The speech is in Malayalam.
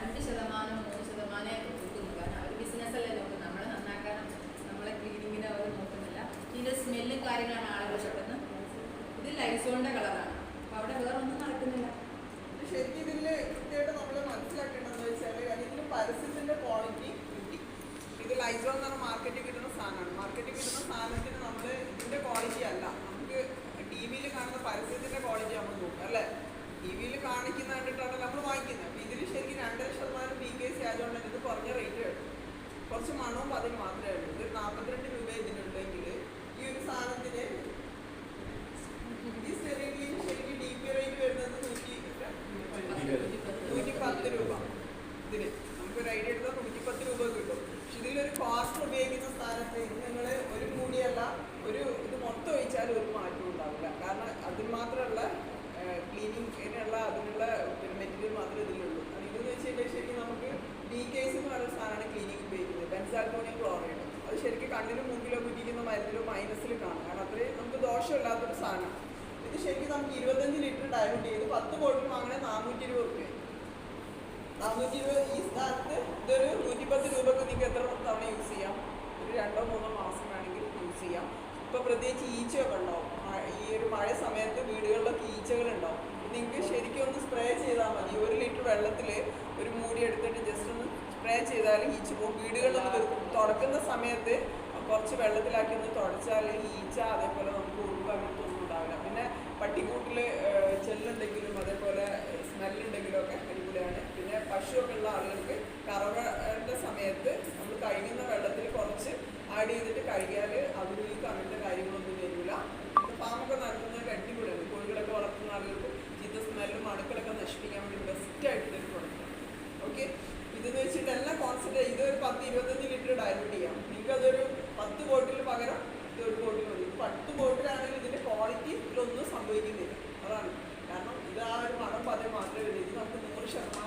2% 3% നോക്കുന്നു. കാരണം അവർ ബിസിനസ്സല്ലേ നോക്കുന്നത്, നമ്മളെ നന്നാക്കാനും നമ്മളെ ക്ലീനിങ്ങിനും അവർ നോക്കുന്നില്ല. ഇതിൻ്റെ സ്മെല്ലും കാര്യങ്ങളാണ് ആളുകൾ പെട്ടെന്ന്. ഇത് ലൈസോളിൻ്റെ കളറാണ്, അപ്പോൾ അവിടെ വേറെ ഒന്നും നടക്കുന്നില്ല. ശരിക്കും ഇതിൽ കൃത്യമായിട്ട് നമ്മൾ മനസ്സിലാക്കേണ്ടതെന്ന് വെച്ചാൽ ഇതിൽ പരസ്യത്തിൻ്റെ ക്വാളിറ്റി കിട്ടി. ഇത് ലൈസോൾ എന്ന് പറഞ്ഞാൽ മാർക്കറ്റിൽ കിട്ടുന്ന സാധനമാണ്. മാർക്കറ്റിൽ കിട്ടുന്ന സാധനത്തിന് നമ്മൾ ഇതിൻ്റെ ക്വാളിറ്റി അല്ല, നമുക്ക് ടി വിയിൽ കാണുന്ന പരസ്യത്തിൻ്റെ ക്വാളിറ്റി നമ്മൾ നോക്കുക അല്ലേ. ടി വിയിൽ കാണിക്കുന്ന കണ്ടിട്ടാണ് നമ്മൾ വാങ്ങിക്കുന്നത്. അപ്പോൾ ഇതിൽ ശരിക്കും 2% PKC ആയതുകൊണ്ട് ഇത് കുറഞ്ഞ റേറ്റ് കിട്ടും. കുറച്ച് മണവും അതിന് മാത്രമേ ഉള്ളൂ. ഇത് 42 രൂപ ഇതിനുണ്ടെങ്കിൽ ഈ ഒരു സാധനത്തിന് ഈ സ്റ്റെറിലി ശരിക്കും DP റേറ്റ് വരുന്നത് 110 രൂപ. ഇതിന് നമുക്കൊരു ഐഡിയ എടുത്താൽ 110 രൂപ കിട്ടും. പക്ഷെ ഇതിലൊരു ക്വാർട്ടർ ഉപയോഗിക്കുന്ന സ്ഥാനത്ത് ഇത് നിങ്ങൾ ഒരു മൂടിയല്ല ഒരു ഇത് മൊത്തം ഒഴിച്ചാലും ഒരു മാറ്റവും ഉണ്ടാവില്ല. കാരണം അതിന് മാത്രമുള്ള ക്ലീനിങ്ങിനുള്ള അതിനുള്ള മെറ്റീരിയൽ മാത്രമേ ഇതിലുള്ളൂ. ഇതെന്ന് വെച്ച് കഴിഞ്ഞാൽ ശരിക്കും നമുക്ക് PKC എന്ന് പറയുന്ന സാധനമാണ് ക്ലീനിങ് ഉപയോഗിക്കുന്നത്, ബെൻസാൽക്കോണിയം ക്ലോറൈഡ്. അത് ശരിക്കും കണ്ണിനും മൂക്കിലോ കുറ്റിക്കുന്ന മരുന്നിലോ മൈനസിൽ കാണും. കാരണം അത്രയും നമുക്ക് ദോഷമില്ലാത്തൊരു സാധനമാണ്. ഇത് ശരിക്കും നമുക്ക് 25 ലിറ്റർ ഡയലൂട്ട് ചെയ്ത് 10 ബോട്ടിൽ വാങ്ങണേ 420 രൂപ. 420 ഈ സ്ഥാനത്ത് ഇതൊരു 110 രൂപക്ക് നിങ്ങൾക്ക് എത്ര തവണ യൂസ് ചെയ്യാം? ഒരു 2-3 മാസം വേണമെങ്കിൽ യൂസ് ചെയ്യാം. ഇപ്പോൾ പ്രത്യേകിച്ച് ഈച്ചയൊക്കെ ഉണ്ടാവും. ഈ ഒരു മഴ സമയത്ത് വീടുകളിലൊക്കെ ഈച്ചകളുണ്ടാവും. നിങ്ങൾക്ക് ശരിക്കും ഒന്ന് സ്പ്രേ ചെയ്താൽ മതി. 1 ലിറ്റർ വെള്ളത്തിൽ ഒരു മൂടി എടുത്തിട്ട് ജസ്റ്റ് ഒന്ന് സ്പ്രേ ചെയ്താൽ ഈച്ച പോകും. വീടുകളിലൊന്ന് തുറക്കുന്ന സമയത്ത് കുറച്ച് വെള്ളത്തിലാക്കി ഒന്ന് തുടച്ചാൽ ഈച്ച അതേപോലെ നമുക്ക് ഉറുമ്പ് അങ്ങനത്തെ ഒന്നും ഉണ്ടാവില്ല. പിന്നെ പട്ടിക്കൂട്ടിൽ ചെല്ലുണ്ടെങ്കിലും അതേപോലെ സ്മെല്ലുണ്ടെങ്കിലും ഒക്കെ അടിപൊളിയാണ്. പിന്നെ പശുവൊക്കെ ഉള്ള ആളുകൾക്ക് കറവയുടെ സമയത്ത് നമ്മൾ കഴുകുന്ന വെള്ളത്തിൽ കുറച്ച് ആഡ് ചെയ്തിട്ട് കഴുകിയാൽ അതിലേക്ക് അങ്ങനത്തെ കാര്യങ്ങളൊന്നും വരില്ല. ഫാമൊക്കെ നടത്തുന്നതൊക്കെ അടിപൊളിയാണ്. കോഴികളൊക്കെ വളർത്തുന്ന ആളുകൾക്ക് ചീത്ത സ്മെല്ലും അണുക്കളൊക്കെ നശിപ്പിക്കാൻ വേണ്ടി ബെസ്റ്റായിട്ടൊരു പ്രൊഡക്റ്റാണ്. ഓക്കെ, ഇതെന്ന് വെച്ചിട്ട് എല്ലാം കോൺസെൻട്രേറ്റ് ഇതൊരു 10-25 ലിറ്റർ ഡയലൂട്ട് ചെയ്യാം. നിങ്ങൾക്കതൊരു 10 ബോട്ടിൽ പകരം ഇതൊരു ബോട്ടിൽ മതി. 10 ബോട്ടിലാണെങ്കിൽ ഇതിൻ്റെ ക്വാളിറ്റി ഇതിലൊന്നും സംഭവിക്കുന്നില്ല. അതാണ് കാരണം ഇത് ആ ഒരു മണം പതം മാത്രമേ വരും. ഇത് നമുക്ക് 100%